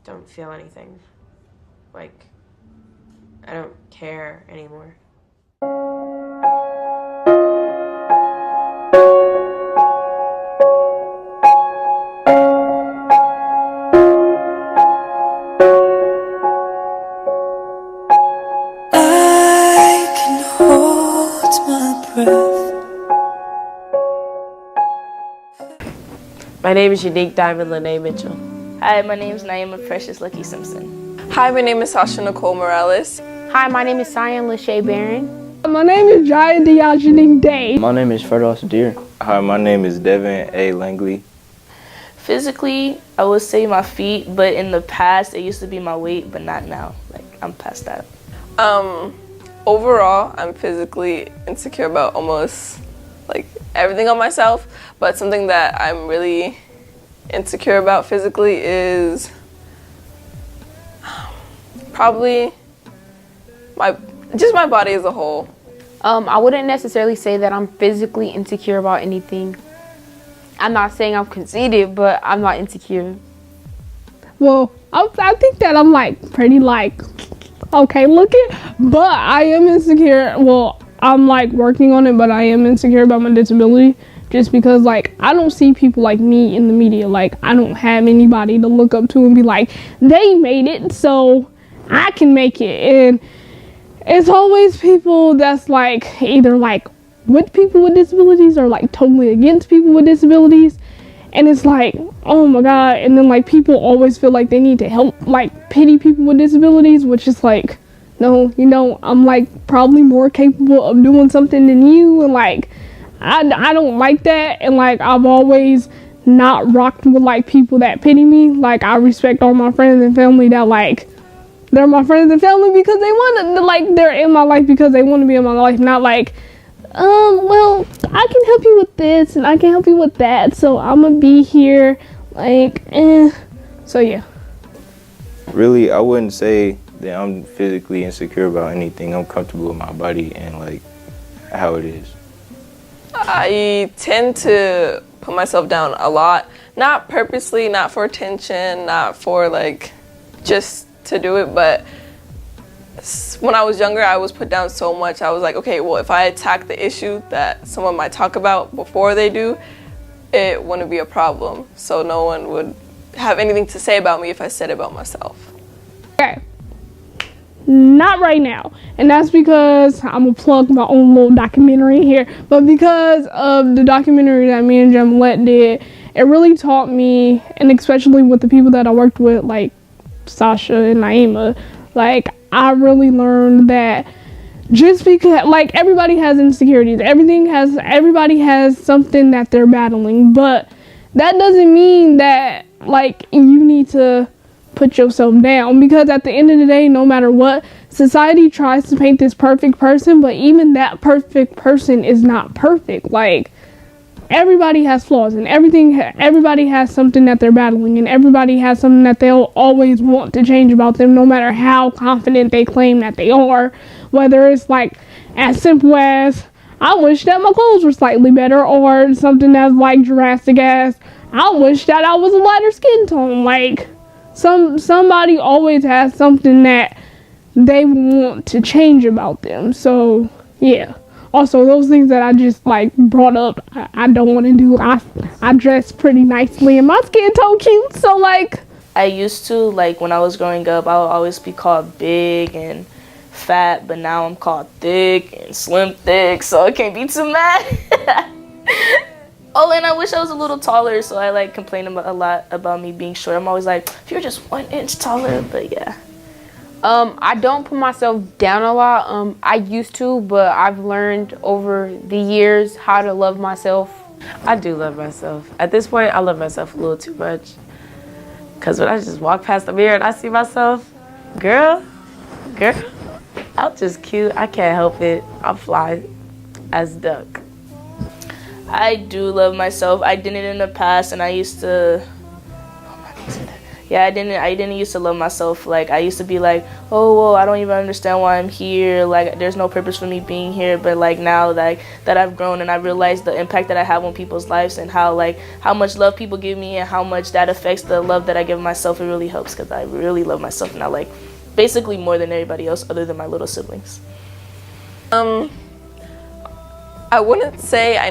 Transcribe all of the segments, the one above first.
don't feel anything. Like, I don't care anymore. I can hold my breath. My name is Unique Diamond Lene Mitchell. Hi, my name is Naima Precious Lucky Simpson. Hi, my name is Sai'sha Nicole Morales. Hi, my name is Cyan Lachey Barron. My name is Jaya Diogene Day. My name is Ferdos Deer. Hi, my name is Devin A. Langley. Physically, I would say my feet, but in the past, it used to be my weight, but not now. Like, I'm past that. Overall, I'm physically insecure about almost like everything on myself, but something that I'm really insecure about physically is probably my body as a whole. I wouldn't necessarily say that I'm physically insecure about anything. I'm not saying I'm conceited, but I'm not insecure. Well, I think that I'm like pretty like okay looking, but I am insecure. Well, I'm like working on it, but I am insecure about my disability just because like I don't see people like me in the media. Like I don't have anybody to look up to and be like, they made it, so I can make it. And it's always people that's like either like with people with disabilities or like totally against people with disabilities. And it's like, oh my God. And then like people always feel like they need to help, like pity people with disabilities, which is like, no, you know, I'm like probably more capable of doing something than you. And like, I don't like that. And like, I've always not rocked with like people that pity me. Like I respect all my friends and family that like, they're my friends and family because they want to, like, they're in my life because they want to be in my life. Not like, well, I can help you with this and I can help you with that, so I'm gonna be here, like, so yeah. Really, I wouldn't say that I'm physically insecure about anything. I'm comfortable with my body and like how it is. I tend to put myself down a lot, not purposely, not for attention, not for like just to do it, but when I was younger, I was put down so much. I was like, okay, well, if I attack the issue that someone might talk about before they do, it wouldn't be a problem. So no one would have anything to say about me if I said it about myself. Okay. Not right now. And that's because I'm gonna plug my own little documentary here. But because of the documentary that me and Jamilette did, it really taught me, and especially with the people that I worked with, like Sai'sha and Naima, like I really learned that just because like everybody has insecurities, everybody has something that they're battling, but that doesn't mean that like you need to put yourself down, because at the end of the day, no matter what, society tries to paint this perfect person, but even that perfect person is not perfect. Like everybody has flaws and everybody has something that they're battling, and everybody has something that they'll always want to change about them, no matter how confident they claim that they are. Whether it's like as simple as, I wish that my clothes were slightly better, or something that's like drastic as, I wish that I was a lighter skin tone. Like somebody always has something that they want to change about them. So yeah. Also, those things that I just like brought up, I don't want to do. I dress pretty nicely and my skin tone cute, so like. I used to, like when I was growing up, I would always be called big and fat, but now I'm called thick and slim thick, so I can't be too mad. Oh, and I wish I was a little taller, so I like complain a lot about me being short. I'm always like, if you're just 1 inch taller, but yeah. I don't put myself down a lot. I used to, but I've learned over the years how to love myself. I do love myself. At this point, I love myself a little too much. Because when I just walk past the mirror and I see myself, girl, I'm just cute. I can't help it. I'm fly as duck. I do love myself. I did it in the past, and I used to... yeah, I didn't used to love myself. Like, I used to be like, oh, well, I don't even understand why I'm here. Like, there's no purpose for me being here. But like now that I've grown and I realized the impact that I have on people's lives and how much love people give me and how much that affects the love that I give myself, it really helps because I really love myself now, like basically more than everybody else other than my little siblings. I wouldn't say I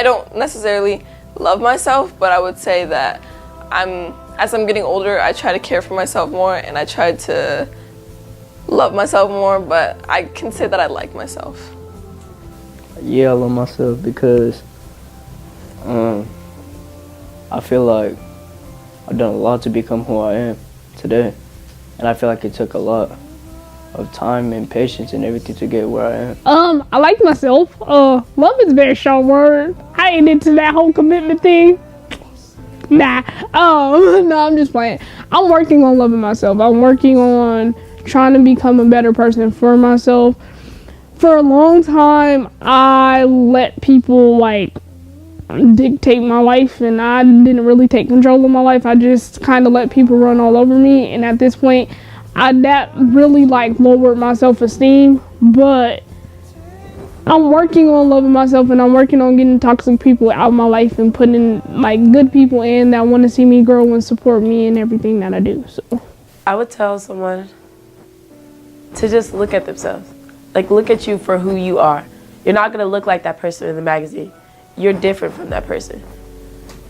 don't necessarily love myself, but I would say that as I'm getting older, I try to care for myself more and I try to love myself more, but I can say that I like myself. Yeah, I love myself because I feel like I've done a lot to become who I am today, and I feel like it took a lot of time and patience and everything to get where I am. I like myself. Love is a very strong word. I ain't into that whole commitment thing. Nah. No, I'm just playing. I'm working on loving myself. I'm working on trying to become a better person for myself. For a long time, I let people like dictate my life, and I didn't really take control of my life. I just kind of let people run all over me, and at this point, that really like lowered my self-esteem. But I'm working on loving myself, and I'm working on getting toxic people out of my life and putting like good people in that want to see me grow and support me in everything that I do. So I would tell someone to just look at themselves. Like, look at you for who you are. You're not going to look like that person in the magazine. You're different from that person.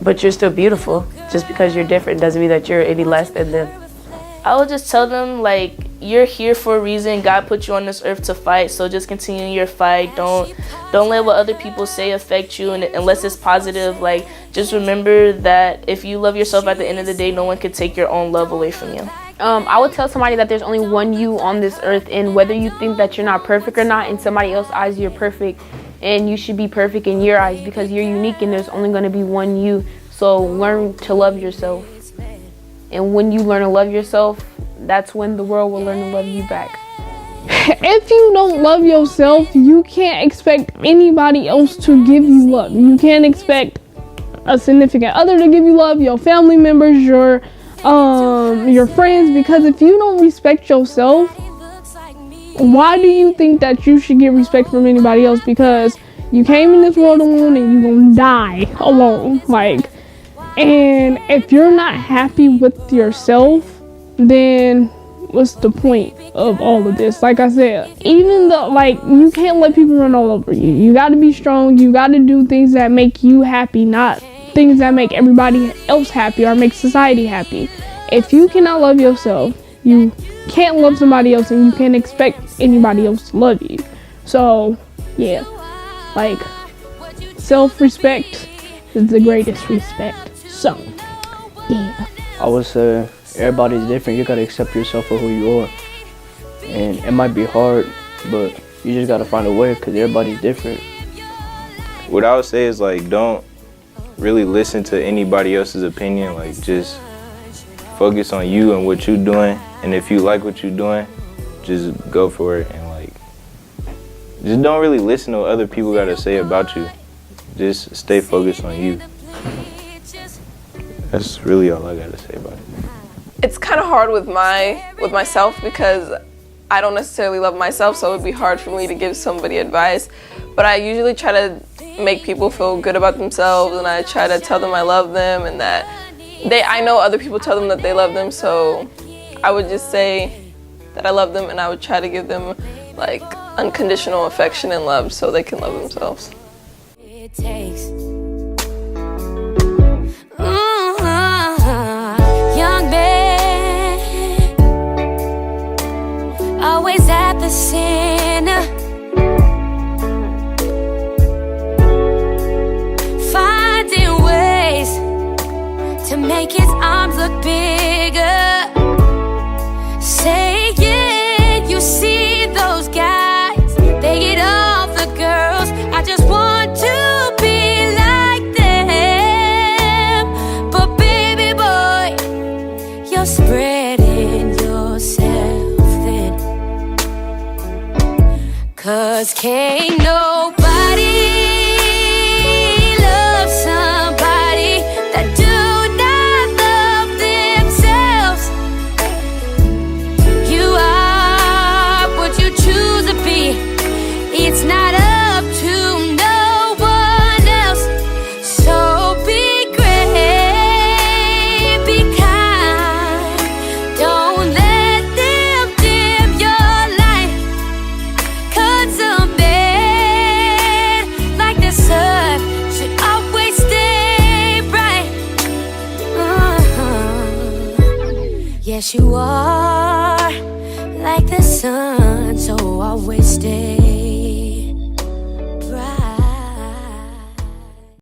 But you're still beautiful. Just because you're different doesn't mean that you're any less than them. I would just tell them, like, you're here for a reason. God put you on this earth to fight, so just continue your fight. Don't let what other people say affect you, and unless it's positive. Like, just remember that if you love yourself at the end of the day, no one can take your own love away from you. I would tell somebody that there's only one you on this earth, and whether you think that you're not perfect or not, in somebody else's eyes you're perfect, and you should be perfect in your eyes because you're unique and there's only going to be one you. So learn to love yourself. And when you learn to love yourself, that's when the world will learn to love you back. if you don't love yourself, you can't expect anybody else to give you love. You can't expect a significant other to give you love, your family members, your friends, because if you don't respect yourself, why do you think that you should get respect from anybody else? Because you came in this world alone and you're gonna die alone. And if you're not happy with yourself, then what's the point of all of this? Like I said, even though, you can't let people run all over you. You got to be strong. You got to do things that make you happy, not things that make everybody else happy or make society happy. If you cannot love yourself, you can't love somebody else, and you can't expect anybody else to love you. So, yeah, self-respect is the greatest respect. So, yeah. I would say everybody's different. You gotta accept yourself for who you are. And it might be hard, but you just gotta find a way because everybody's different. What I would say is don't really listen to anybody else's opinion. Just focus on you and what you're doing. And if you like what you're doing, just go for it. And just don't really listen to what other people gotta say about you. Just stay focused on you. That's really all I gotta say about it. It's kind of hard with myself because I don't necessarily love myself, so it would be hard for me to give somebody advice. But I usually try to make people feel good about themselves, and I try to tell them I love them and that I know other people tell them that they love them, so I would just say that I love them, and I would try to give them unconditional affection and love so they can love themselves. It takes young man, always at the center, finding ways to make his arms look bigger. Say it, you see those guys, they get off the girls. I just want to be like them, but baby boy, you're spreading yourself thin. 'Cause can't nobody love somebody that do not love them. Yes, you are like the sun, so I wasted.